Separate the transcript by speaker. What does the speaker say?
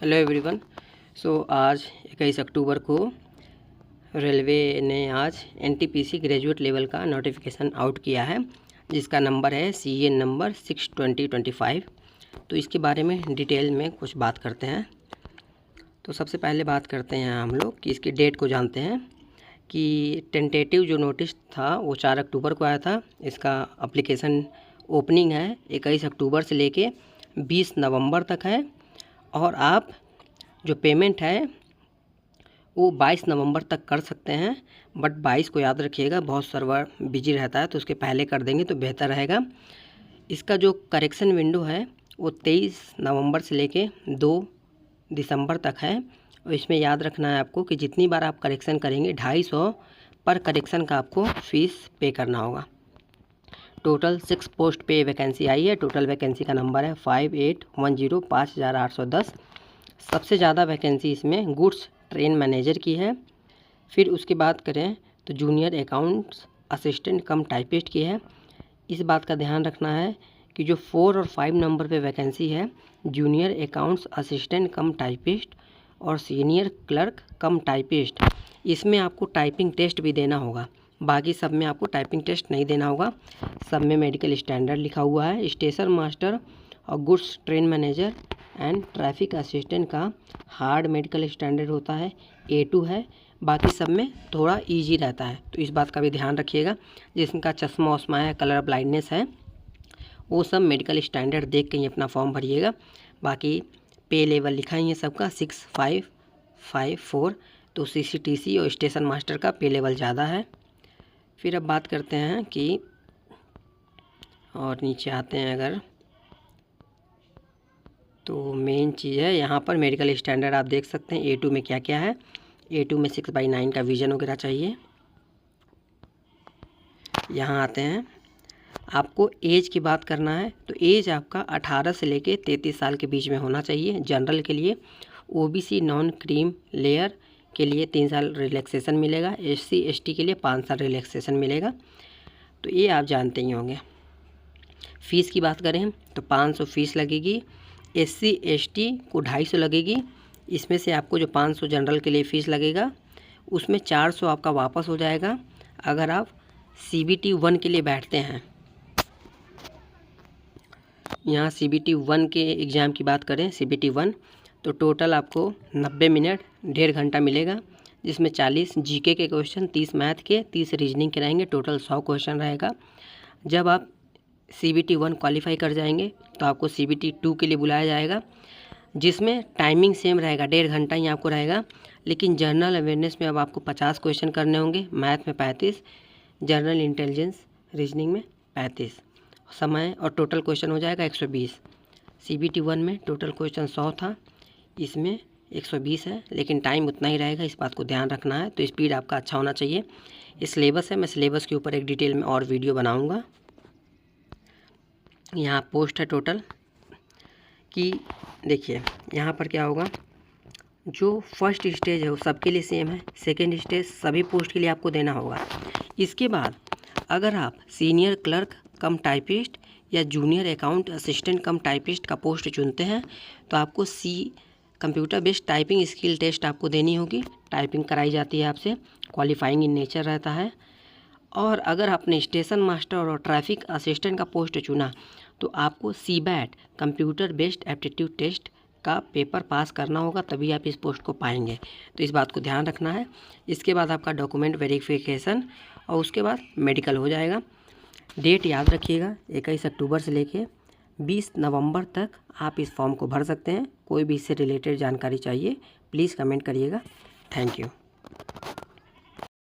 Speaker 1: Hello everyone. आज 21 अक्टूबर को railway ने आज एनटीपीसी ग्रेजुएट लेवल का नोटिफिकेशन आउट किया है, जिसका नंबर है CN नंबर 6/2025। तो इसके बारे में डिटेल में कुछ बात करते हैं। तो सबसे पहले बात करते हैं हम लोग कि इसकी डेट को जानते हैं कि टेंटेटिव जो नोटिस था वो 4 अक्टूबर को आया था। इसका एप्लीकेशन ओपनिंग है 21 अक्टूबर से लेके 20 नवंबर तक है, और आप जो पेमेंट है वो 22 नवंबर तक कर सकते हैं। बट 22 को याद रखिएगा, बहुत सर्वर बिजी रहता है, तो उसके पहले कर देंगे तो बेहतर रहेगा। इसका जो करेक्शन विंडो है वो 23 नवंबर से लेके 2 दिसंबर तक है। और इसमें याद रखना है आपको कि जितनी बार आप करेक्शन करेंगे 250 पर करेक्शन का आपको फ़ीस पे करना होगा। टोटल 6 पोस्ट पे वैकेंसी आई है। टोटल वैकेंसी का नंबर है 5810 5810। सबसे ज़्यादा वैकेंसी इसमें गुड्स ट्रेन मैनेजर की है। फिर उसके बात करें तो junior accounts assistant cum typist की है। इस बात का ध्यान रखना है कि जो 4 और 5 नंबर पे वैकेंसी है, junior accounts assistant cum typist और सीनियर क्लर्क कम टाइपिस्ट, इसमें आपको टाइपिंग टेस्ट भी देना होगा। बाकी सब में आपको टाइपिंग टेस्ट नहीं देना होगा। सब में मेडिकल स्टैंडर्ड लिखा हुआ है। स्टेशन मास्टर और goods train manager and traffic assistant का हार्ड मेडिकल स्टैंडर्ड होता है, A2 है। बाकी सब में थोड़ा इजी रहता है, तो इस बात का भी ध्यान रखिएगा। जिसका चश्मा वश्मा है, कलर ब्लाइंडनेस है, वो सब मेडिकल स्टैंडर्ड देख के ही अपना फॉर्म भरिएगा। बाकी पे लेवल लिखा ही है सबका 6554, तो CCTC और स्टेशन मास्टर का पे लेवल ज़्यादा है। फिर अब बात करते हैं कि और नीचे आते हैं अगर, तो मेन चीज़ है यहाँ पर मेडिकल स्टैंडर्ड आप देख सकते हैं। A2 में क्या क्या है। A2 में 6/9 का विज़न वगैरह चाहिए। यहाँ आते हैं, आपको एज की बात करना है तो एज आपका 18 से लेके 33 साल के बीच में होना चाहिए। जनरल के लिए, OBC नॉन क्रीम लेयर के लिए 3 साल रिलैक्सेशन मिलेगा। SC ST के लिए 5 साल रिलैक्सेशन मिलेगा। तो ये आप जानते ही होंगे। फ़ीस की बात करें तो 500 फ़ीस लगेगी। SC ST को 250 लगेगी। इसमें से आपको जो 500 जनरल के लिए फ़ीस लगेगा, उसमें 400 आपका वापस हो जाएगा अगर आप CBT 1 के लिए बैठते हैं। यहाँ CBT 1 के एग्ज़ाम की बात करें, CBT 1, तो टोटल आपको 90 मिनट 1.5 घंटा मिलेगा, जिसमें 40 GK के क्वेश्चन, 30 मैथ के, 30 रीजनिंग के रहेंगे। टोटल 100 क्वेश्चन रहेगा। जब आप CBT 1 क्वालिफाई कर जाएंगे तो आपको CBT 2 के लिए बुलाया जाएगा, जिसमें टाइमिंग सेम रहेगा, 1.5 घंटा ही आपको रहेगा। लेकिन जनरल अवेयरनेस में अब आपको 50 क्वेश्चन करने होंगे, मैथ में 35, जनरल इंटेलिजेंस रीजनिंग में 35 समय, और टोटल क्वेश्चन हो जाएगा 120। CBT 1 में टोटल क्वेश्चन 100 था, इसमें 120 है, लेकिन टाइम उतना ही रहेगा, इस बात को ध्यान रखना है। तो स्पीड आपका अच्छा होना चाहिए। ये सिलेबस है, मैं सिलेबस के ऊपर एक डिटेल में और वीडियो बनाऊँगा। यहाँ पोस्ट है टोटल कि देखिए यहाँ पर क्या होगा, जो फर्स्ट स्टेज है वो सबके लिए सेम है, सेकंड स्टेज सभी पोस्ट के लिए आपको देना होगा। इसके बाद अगर आप सीनियर क्लर्क कम टाइपिस्ट या junior account assistant cum typist का पोस्ट चुनते हैं तो आपको computer based typing skill test आपको देनी होगी। टाइपिंग कराई जाती है आपसे, क्वालिफाइंग इन नेचर रहता है। और अगर आपने स्टेशन मास्टर और ट्रैफिक असिस्टेंट का पोस्ट चुना तो आपको CBAT computer based aptitude test का पेपर पास करना होगा, तभी आप इस पोस्ट को पाएंगे। तो इस बात को ध्यान रखना है। इसके बाद आपका डॉक्यूमेंट वेरिफिकेशन और उसके बाद मेडिकल हो जाएगा। डेट याद रखिएगा, 21 अक्टूबर से लेके 20 नवंबर तक आप इस फॉर्म को भर सकते हैं। कोई भी इससे रिलेटेड जानकारी चाहिए प्लीज़ कमेंट करिएगा। Thank you.